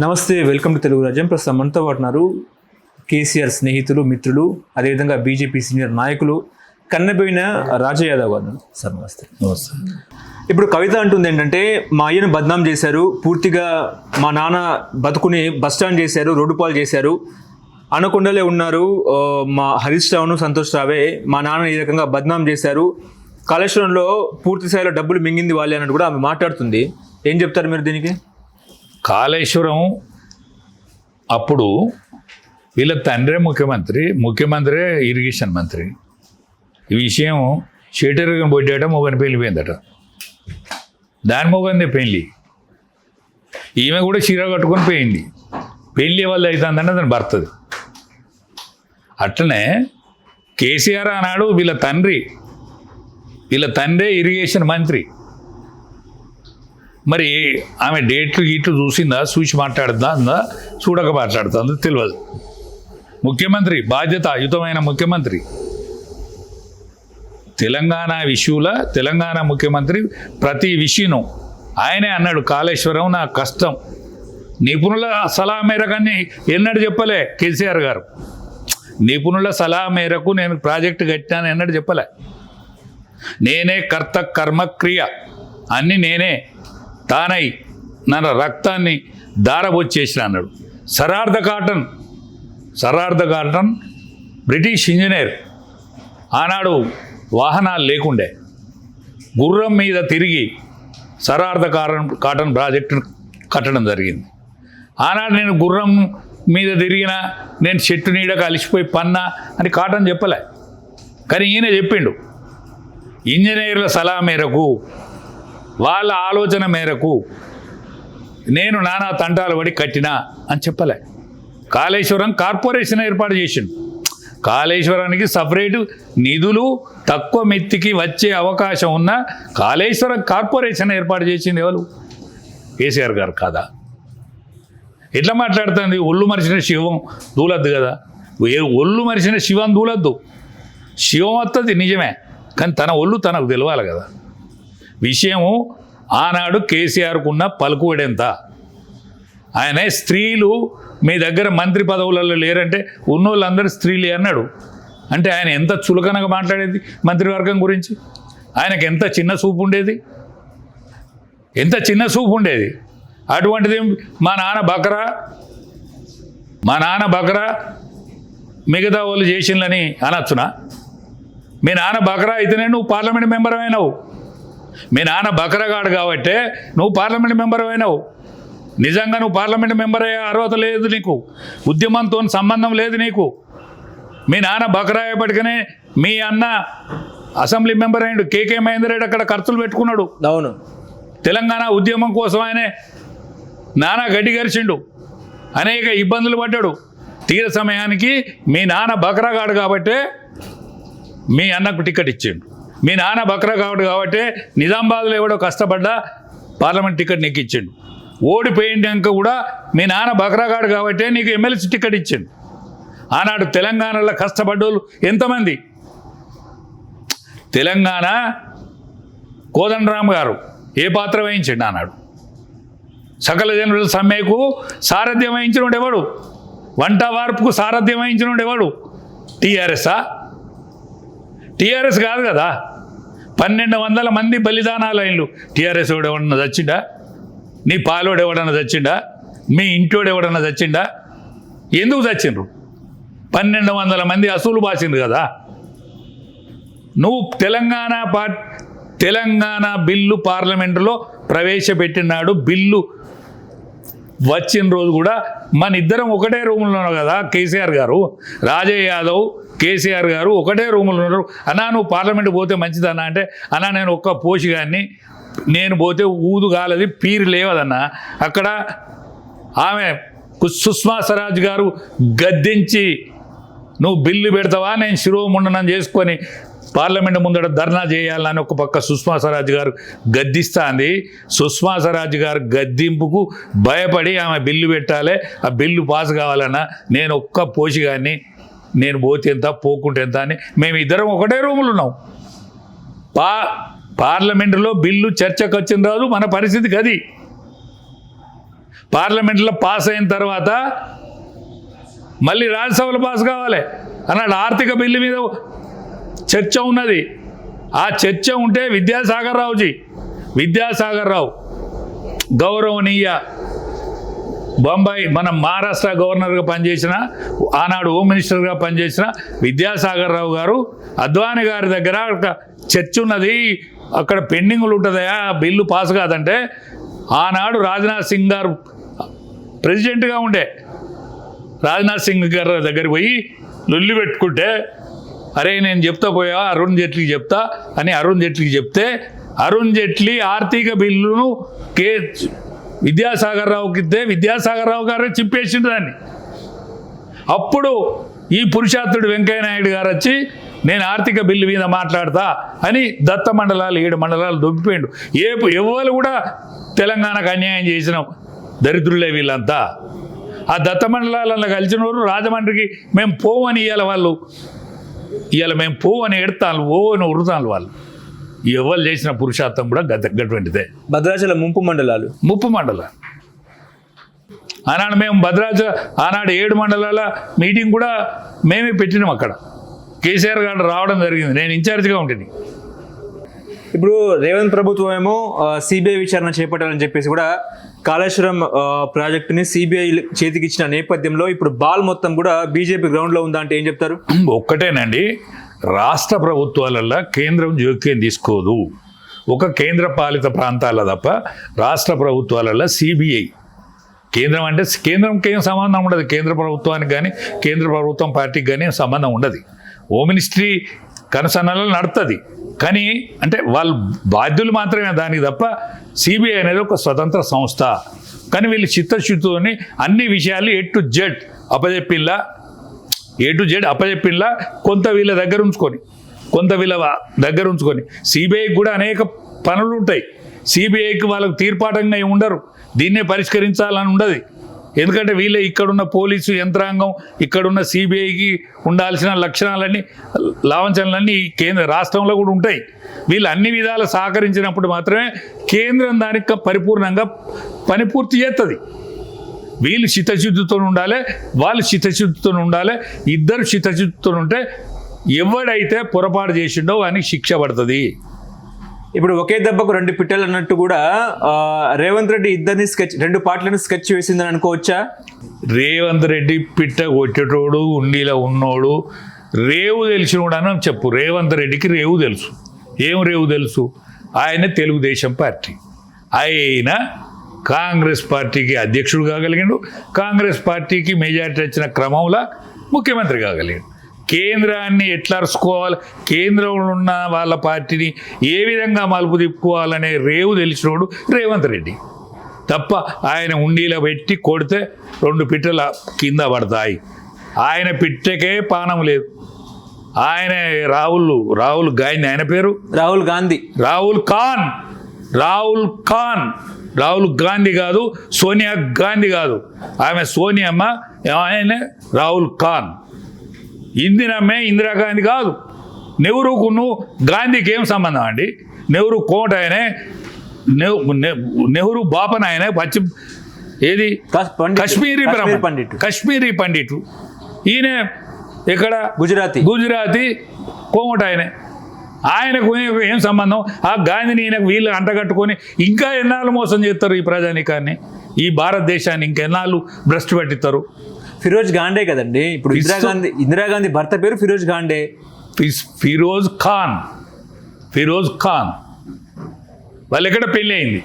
నమస్తే, welcome to Telugu రాజ్యం. ప్రస్తుతం మనతో పాటు ఉన్నారు కేసీఆర్ స్నేహితులు, మిత్రులు, అదేవిధంగా బీజేపీ సీనియర్ నాయకులు కన్నబోయిన రాజా యాదవ్ గారు. సార్ నమస్తే. నమస్తే. ఇప్పుడు కవిత అంటుంది ఏంటంటే, మా అయ్యను బద్నాం చేశారు, పూర్తిగా మా నాన్న బతుకుని బస్టాండ్ చేశారు, రోడ్డు పాలు చేశారు, అనకొండలే ఉన్నారు మా హరీష్ రావును, సంతోష్ రావే, మా నాన్న ఈ రకంగా బద్నాం చేశారు, కాళేశ్వరంలో పూర్తి స్థాయిలో డబ్బులు మింగింది వాళ్ళే అన్నట్టు కూడా ఆమె మాట్లాడుతుంది. ఏం చెప్తారు మీరు దీనికి? కాళేశ్వరం అప్పుడు వీళ్ళ తండ్రే ముఖ్యమంత్రి ఇరిగేషన్ మంత్రి. ఈ విషయం షేటర్గా పొడ్డాట మొగని పెళ్ళిపోయిందట. దాని మొగందే పెళ్ళి. ఈమె కూడా చీర కట్టుకొని పోయింది. పెళ్ళి వల్ల అవుతుందంటే దాని భర్తది. అట్లనే కేసీఆర్ అన్నాడు వీళ్ళ తండ్రే ఇరిగేషన్ మంత్రి. మరి ఆమె డేట్లు గీట్లు చూసి మాట్లాడుతుందా చూడక మాట్లాడుతుందో తెలియదు. ముఖ్యమంత్రి, బాధ్యతాయుతమైన ముఖ్యమంత్రి, తెలంగాణ ఇష్యూల తెలంగాణ ముఖ్యమంత్రి ప్రతి విషయం ఆయనే అన్నాడు. కాళేశ్వరం నా కష్టం, నిపుణుల సలహా మేరకని ఎన్నడూ చెప్పలే కేసీఆర్ గారు. నిపుణుల సలహా మేరకు నేను ప్రాజెక్టు కట్టినాను ఎన్నడూ చెప్పలే. నేనే కర్త కర్మ క్రియ అన్నీ నేనే తానై నా రక్తాన్ని దారబొచ్చేసిన అన్నాడు. సరార్థ కాటన్ బ్రిటిష్ ఇంజనీర్. ఆనాడు వాహనాలు లేకుండే, గుర్రం మీద తిరిగి సరార్థ కాటన్ ప్రాజెక్టును కట్టడం జరిగింది. ఆనాడు నేను గుర్రం మీద తిరిగిన, నేను చెట్టు నీడ కలిసిపోయి పన్నా అని కాటన్ చెప్పలే. కానీ ఈయన చెప్పిండు, ఇంజనీర్ల సలహా మేరకు, వాళ్ళ ఆలోచన మేరకు నేను నానా తంటాలు పడి కట్టినా అని చెప్పలే. కాళేశ్వరం కార్పొరేషన్ ఏర్పాటు చేసిండు. కాళేశ్వరానికి సపరేటు నిధులు తక్కువ మెత్తికి వచ్చే అవకాశం ఉన్న కాళేశ్వరం కార్పొరేషన్ ఏర్పాటు చేసింది ఎవరు? కేసీఆర్ గారు కాదా? ఎట్లా మాట్లాడుతుంది? ఒళ్ళు మరిచిన శివం దూలద్దు కదా. ఒళ్ళు మరిచిన శివం దూలద్దు. శివం వస్తుంది నిజమే, కానీ తన ఒళ్ళు తనకు తెలవాలి కదా. విషయము ఆనాడు కేసీఆర్కు ఉన్న పలుకుబడెంత. ఆయన స్త్రీలు మీ దగ్గర మంత్రి పదవులలో లేరంటే ఉన్నోళ్ళందరూ స్త్రీలే అన్నాడు. అంటే ఆయన ఎంత చులకనగా మాట్లాడేది మంత్రివర్గం గురించి. ఆయనకు ఎంత చిన్న చూపు ఉండేది. అటువంటిది మా నాన్న బకరా మిగతా వాళ్ళు చేసిందని అనొచ్చునా? మీ నాన్న బకరా అయితేనే నువ్వు పార్లమెంట్ మెంబర్ అయినావు. మీ నాన్న బకరగాడు కాబట్టే నువ్వు పార్లమెంట్ మెంబర్ అయినావు. నిజంగా నువ్వు పార్లమెంట్ మెంబర్ అయ్యే అర్హత లేదు నీకు, ఉద్యమంతో సంబంధం లేదు నీకు. మీ నాన్న బకరా అయ్యేపటికనే మీ అన్న అసెంబ్లీ మెంబర్ అయ్యాడు. కేకే మహేందర్ రెడ్డి అక్కడ ఖర్చులు పెట్టుకున్నాడు. అవును, తెలంగాణ ఉద్యమం కోసం ఆయనే నానా గడ్డి గరిచిండు, అనేక ఇబ్బందులు పడ్డాడు. తీర సమయానికి మీ నాన్న బకరాగాడు కాబట్టే మీ అన్నకు టికెట్ ఇచ్చిండు. మీ నాన్న బకరాగాడు కాబట్టే నిజామాబాద్లో ఎవడో కష్టపడ్డా పార్లమెంట్ టికెట్ నీకు ఇచ్చిండు. ఓడిపోయినాక కూడా మీ నాన్న బకరాగాడు కాబట్టే నీకు ఎమ్మెల్సీ టికెట్ ఇచ్చిండు. ఆనాడు తెలంగాణలో కష్టపడ్డోళ్ళు ఎంతమంది? తెలంగాణ కోదండరామ్ గారు ఏ పాత్ర వహించండి ఆనాడు? సకల జనుల సమ్మెకు సారథ్యం వహించినోడు ఎవడు? వంట వార్పుకు సారథ్యం వహించినోడు ఎవడు? టీఆర్ఎస్ కాదు కదా. 1200 మంది బలిదానాలు అయినలు. టీఆర్ఎస్ ఎవడెవడన్నా చచ్చిండా? నీ పాలోడు ఎవడన్నా చచ్చిండా? మీ ఇంటోడు ఎవడన్నా చచ్చిండా? ఎందుకు చచ్చిండ్రు? 1200 మంది అసూలు బాసిండ్రు కదా. నువ్వు తెలంగాణ బిల్లు పార్లమెంటులో ప్రవేశపెట్టినాడు. బిల్లు వచ్చిన రోజు కూడా మన ఇద్దరం ఒకటే రూములో ఉన్నాం కదా. కేసీఆర్ గారు, రాజా యాదవ్, కేసీఆర్ గారు ఒకటే రూములో ఉన్నారు. అన్నా నువ్వు పార్లమెంట్ పోతే మంచిదన్నా అంటే, అన్నా నేను ఒక్క పోషిగాన్ని, నేను పోతే ఊదు కాలది, పీరు లేవదన్నా. అక్కడ ఆమె సుష్మా స్వరాజ్ గారు గద్దించి, నువ్వు బిల్లు పెడతావా, నేను శిరోముండనం చేసుకొని పార్లమెంట్ ముందట ధర్నా చేయాలని ఒక పక్క సుష్మా స్వరాజ్ గారు గద్దిస్తుంది. సుష్మా స్వరాజ్ గారు గద్దింపుకు భయపడి ఆమె బిల్లు పెట్టాలి, ఆ బిల్లు పాస్ కావాలన్నా నేను ఒక్క పోషిగాన్ని, నేను పోతే ఎంత పోకుంటే ఎంత అని మేము ఇద్దరం ఒకటే రూములు ఉన్నాం. పార్లమెంటులో బిల్లు చర్చకు వచ్చిన రాదు మన పరిస్థితి గది. పార్లమెంట్లో పాస్ అయిన తర్వాత మళ్ళీ రాజ్యసభలో పాస్ కావాలి అన్నాడు. ఆర్థిక బిల్లు మీద చర్చ ఉన్నది. ఆ చర్చ ఉంటే విద్యాసాగర్ రావు గౌరవనీయ బొంబాయి మన మహారాష్ట్ర గవర్నర్గా పనిచేసిన, ఆనాడు హోమ్ మినిస్టర్గా పనిచేసిన విద్యాసాగర్ రావు గారు అద్వానీ గారి దగ్గర ఒక చర్చ ఉన్నది, అక్కడ పెండింగ్లు ఉంటుందా బిల్లు పాస్ కాదంటే, ఆనాడు రాజ్నాథ్ సింగ్ గారు ప్రెసిడెంట్గా ఉండే, రాజ్నాథ్ సింగ్ గారి దగ్గరికి పోయి లొల్లి పెట్టుకుంటే, అరే నేను చెప్తా పోయా అరుణ్ జైట్లీకి చెప్తా అని అరుణ్ జైట్లీకి చెప్తే, అరుణ్ జైట్లీ ఆర్థిక బిల్లును విద్యాసాగర్ రావుకి ఇస్తే విద్యాసాగర్ రావు గారే చింపేసిండు దాన్ని. అప్పుడు ఈ పురుషార్థుడు వెంకయ్య నాయుడు గారు వచ్చి నేను ఆర్థిక బిల్లు మీద మాట్లాడతా అని దత్త మండలాలు 7 మండలాలు దొబ్బిపోయిండు. ఎవరు కూడా తెలంగాణకు అన్యాయం చేసిన దరిద్రులే వీళ్ళంతా. ఆ దత్త మండలాలలో కలిసిన వారు రాజమండ్రికి మేము పోవని ఇవాళ మేము పోవని ఎడతాను ఓని ఉరుతాను వాళ్ళు. ఎవరు చేసిన పురుషార్థం కూడా తగ్గటువంటిదే. భద్రాచలం ముంపు మండలాలు ఆనాడు మేము ఆనాడు 7 మండలాల మీటింగ్ కూడా మేమే పెట్టినాం. అక్కడ కేసీఆర్ గారు రావడం జరిగింది, నేను ఇన్ఛార్జ్గా ఉంటుంది. ఇప్పుడు రేవంత్ ప్రభుత్వం ఏమో సిబిఐ విచారణ చేపట్టాలని చెప్పేసి కూడా కాళేశ్వరం ప్రాజెక్టుని సిబిఐ చేతికి ఇచ్చిన నేపథ్యంలో ఇప్పుడు బాల్ మొత్తం కూడా బీజేపీ గ్రౌండ్లో ఉందా అంటే ఏం చెప్తారు? ఒక్కటేనండి, రాష్ట్ర ప్రభుత్వాలల్లో కేంద్రం జోక్యం తీసుకోదు. ఒక కేంద్ర పాలిత ప్రాంతాల తప్ప రాష్ట్ర ప్రభుత్వాలలో సిబిఐ, కేంద్రం అంటే కేంద్రంకి ఏం సంబంధం ఉండదు, కేంద్ర ప్రభుత్వానికి కానీ కేంద్ర ప్రభుత్వం పార్టీకి కానీ సంబంధం ఉండదు. హోమ్ మినిస్ట్రీ కనసన్నలు నడుతుంది, కానీ అంటే వాళ్ళు బాధ్యులు మాత్రమే దానికి తప్ప సిబిఐ అనేది ఒక స్వతంత్ర సంస్థ. కానీ వీళ్ళు చిత్తశుద్ధితోని అన్ని విషయాలు ఏ టు జెడ్ అప్పచెప్పిల్లా కొంత వీళ్ళ దగ్గర ఉంచుకొని సిబిఐకి కూడా అనేక పనులు ఉంటాయి. సిబిఐకి వాళ్ళకు తీర్పాటంగా ఉండరు, దీన్నే పరిష్కరించాలని ఉండదు. ఎందుకంటే వీళ్ళే ఇక్కడున్న పోలీసు యంత్రాంగం, ఇక్కడున్న సిబిఐకి ఉండాల్సిన లక్షణాలన్నీ లాంఛనాలన్నీ కేంద్ర రాష్ట్రంలో కూడా ఉంటాయి. వీళ్ళు అన్ని విధాలు సహకరించినప్పుడు మాత్రమే కేంద్రం దానికి పరిపూర్ణంగా పని పూర్తి చేస్తుంది. వీళ్ళు చిత్తశుద్ధితో ఉండాలి, వాళ్ళు చిత్తశుద్ధితో ఉండాలి. ఇద్దరు చిత్తశుద్ధితో ఉంటే ఎవడైతే పొరపాటు చేసిండో వానికి శిక్ష పడుతుంది. ఇప్పుడు ఒకే దెబ్బకు 2 పిట్టలు అన్నట్టు కూడా రేవంత్ రెడ్డి ఇద్దరిని 2 పార్టీలను స్కెచ్ వేసిందని అనుకోవచ్చా? రేవంత్ రెడ్డి పిట్ట కొట్టేటోడు, ఉండిలో ఉన్నోడు, రేవు తెలిసినోడు అని చెప్పు. రేవంత్ రెడ్డికి రేవు తెలుసు. ఏం రేవు తెలుసు? ఆయన తెలుగుదేశం పార్టీ, ఆయన కాంగ్రెస్ పార్టీకి అధ్యక్షుడు కాగలిగాడు, కాంగ్రెస్ పార్టీకి మెజారిటీ వచ్చిన క్రమంలో ముఖ్యమంత్రి కాగలిగాడు. కేంద్రాన్ని ఎట్లా అరుచుకోవాలి, కేంద్రంలో ఉన్న వాళ్ళ పార్టీని ఏ విధంగా మలుపు తిప్పుకోవాలనే రేవు తెలిసినోడు రేవంత్ రెడ్డి తప్ప ఆయన ఉండీలో పెట్టి కొడితే 2 పిట్టల కింద పడతాయి. ఆయన పిట్టకే పానం లేదు. ఆయన రాహుల్ గాంధీ, ఆయన పేరు రాహుల్ గాంధీ కాదు, సోనియా గాంధీ కాదు, ఆమె సోనియమ్మ, ఆయన రాహుల్ ఖాన్. ఇందిరమ్మే ఇందిరాగాంధీ కాదు. నెహ్రూకును గాంధీకి ఏం సంబంధం అండి? నెహ్రూ కోట ఆయనే, నెహ్రూ బాపన ఆయనే, ఏది కశ్మీరీ పండిట్. ఈయన ఎక్కడ? గుజరాతీ కోమట ఆయనే. ఆయనకు ఏం సంబంధం? ఆ గాంధీని ఈయనకు వీళ్ళు అంటగట్టుకొని ఇంకా ఎన్నాళ్ళు మోసం చేస్తారు ఈ ప్రజానీకాన్ని, ఈ భారతదేశాన్ని ఇంకెన్నాళ్ళు భ్రష్టు పట్టిస్తారు. ఫిరోజ్ గాండే కదండి ఇప్పుడు ఇందిరాగాంధీ భర్త పేరు ఫిరోజ్ గాండే. ఫిరోజ్ ఖాన్ వాళ్ళు ఎక్కడ పెళ్ళి అయింది?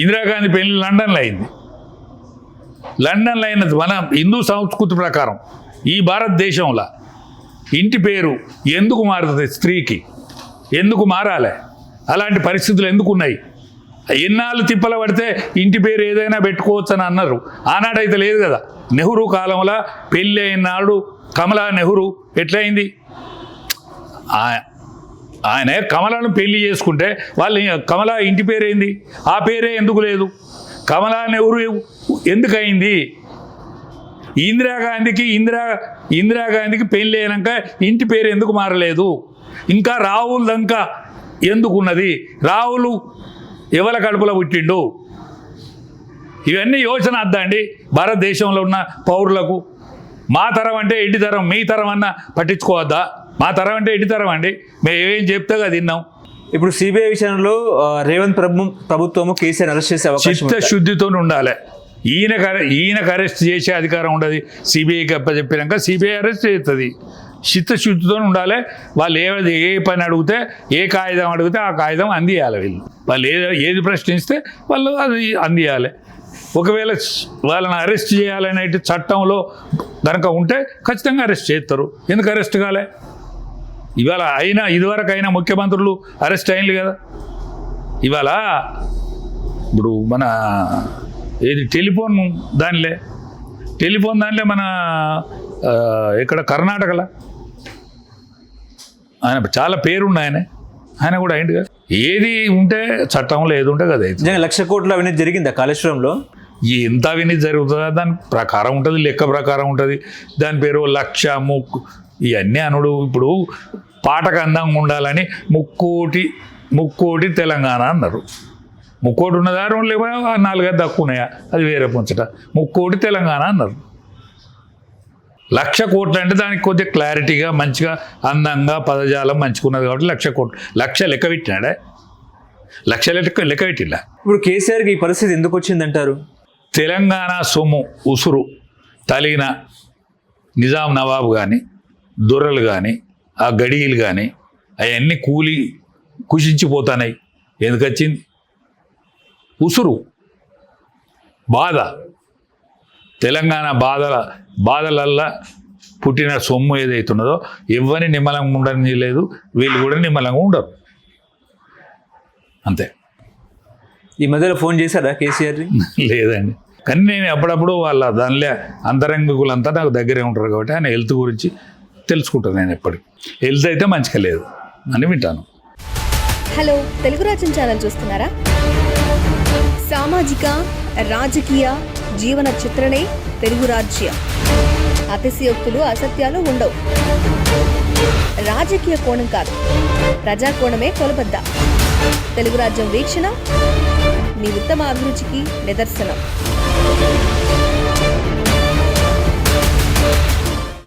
ఇందిరాగాంధీ పెళ్ళి లండన్లో అయింది. లండన్లో అయినది మన హిందూ సంస్కృతి ప్రకారం ఈ భారతదేశంలో ఇంటి పేరు ఎందుకు మారుతుంది? స్త్రీకి ఎందుకు మారాలి? అలాంటి పరిస్థితులు ఎందుకు ఉన్నాయి? ఎన్నాళ్ళు తిప్పల పడితే ఇంటి పేరు ఏదైనా పెట్టుకోవచ్చు అని అన్నారు. ఆనాడైతే లేదు కదా. నెహ్రూ కాలంలో పెళ్ళి అయిన నాడు కమలా నెహ్రూ ఎట్లయింది? ఆయన కమలను పెళ్లి చేసుకుంటే వాళ్ళు కమలా ఇంటి పేరేంది? ఆ పేరే ఎందుకు లేదు? కమలా నెహ్రూ ఎందుకు అయింది? ఇందిరాగాంధీకి పెళ్ళి అయినాక ఇంటి పేరు ఎందుకు మారలేదు? ఇంకా రాహుల్ దంకా ఎందుకున్నది? రాహుల్ ఎవల కడుపులో పుట్టిండు? ఇవన్నీ యోచన వద్దండి భారతదేశంలో ఉన్న పౌరులకు. మా తరం అంటే ఇంటి తరం, మీ తరం అన్న పట్టించుకోవద్దా? మా తరం అంటే ఇంటి తరం అండి, మేము ఏమేం చెప్తే అది తిన్నాం. ఇప్పుడు సిబిఐ విషయంలో రేవంత్ ప్రభుత్వము కేసీఆర్ అరెస్ట్ చేసే అవకాశం ఉందా? చిత్తశుద్ధితో ఉండాలి. ఈయనకు అరెస్ట్ చేసే అధికారం ఉండదు. సిబిఐకి అప్పచెప్పినాక సిబిఐ అరెస్ట్ చేస్తుంది. చిత్తశుద్ధితో ఉండాలి. వాళ్ళు ఏ పని అడిగితే, ఏ కాగితం అడిగితే ఆ కాగితం అందియాలి. వాళ్ళు ఏది ప్రశ్నిస్తే వాళ్ళు అది అందియాలి. ఒకవేళ వాళ్ళని అరెస్ట్ చేయాలనే చట్టంలో కనుక ఉంటే ఖచ్చితంగా అరెస్ట్ చేస్తారు. ఎందుకు అరెస్ట్ కాలే? ఇవాళ ఇదివరకు అయినా ముఖ్యమంత్రులు అరెస్ట్ అయింది కదా. ఇవాళ ఇప్పుడు మన టెలిఫోన్ దానిలో మన ఇక్కడ కర్ణాటకలో ఆయన చాలా పేరుండు, ఆయన కూడా అయింది కదా. ఏది ఉంటే చట్టంలో ఏది ఉంటే కదా. నిజంగా 1,00,000 కోట్ల అవినీతి జరిగిందా కాళేశ్వరంలో? ఎంత అవినీతి జరుగుతుందా దాని ప్రకారం ఉంటుంది, లెక్క ప్రకారం ఉంటుంది. దాని పేరు 1,00,000 ఇవన్నీ అనుడు. ఇప్పుడు పాటకు అందంగా ఉండాలని ముక్కోటి తెలంగాణ అన్నారు. ముక్కోటి ఉన్నదా, 2 లేవా, 4 తక్కువ ఉన్నాయా, అది వేరే పుంచట. ముక్కోటి తెలంగాణ అన్నారు. 1,00,000 కోట్లు అంటే దానికి కొద్దిగా క్లారిటీగా మంచిగా అందంగా పదజాలం మంచుకున్నది కాబట్టి 1,00,000 కోట్లు. 1,00,000 లెక్క పెట్టినాడే, 1,00,000 లెక్క పెట్టిలా. ఇప్పుడు కేసీఆర్కి ఈ పరిస్థితి ఎందుకు వచ్చిందంటారు? తెలంగాణ సొమ్ము ఉసురు తలిగిన నిజాం నవాబు కానీ, దొరలు కానీ, ఆ గడియలు కానీ అవన్నీ కుషించిపోతున్నాయి. ఎందుకు వచ్చింది? ఉసురు బాధ. తెలంగాణ బాధలల్లా పుట్టిన సొమ్ము ఏదైతున్నదో ఎవరిని నిమ్మలంగా ఉండని లేదు, వీళ్ళు కూడా నిమ్మలంగా ఉండరు. అంతే. ఈ మధ్యలో ఫోన్ చేశారా కేసీఆర్ని? లేదండి, కానీ నేను అప్పుడప్పుడు వాళ్ళ దానిలో అంతరంగికులంతా నాకు దగ్గరే ఉంటారు కాబట్టి ఆయన హెల్త్ గురించి తెలుసుకుంటాను. నేను ఎప్పటికీ హెల్త్ అయితే మంచిగా లేదు అని వింటాను. హలో, తెలుగు రాజ్యం ఛానల్ చూస్తున్నారా? సామాజిక రాజకీయ జీవన చిత్రణే తెలుగు రాజ్యం. అతిశయోక్తులు అసత్యాలు ఉండవు. రాజకీయ కోణం కాదు, ప్రజా కోణమే కొలబద్ద. తెలుగు రాజ్యం వీక్షణ మీ ఉత్తమ అభిరుచికి నిదర్శనం.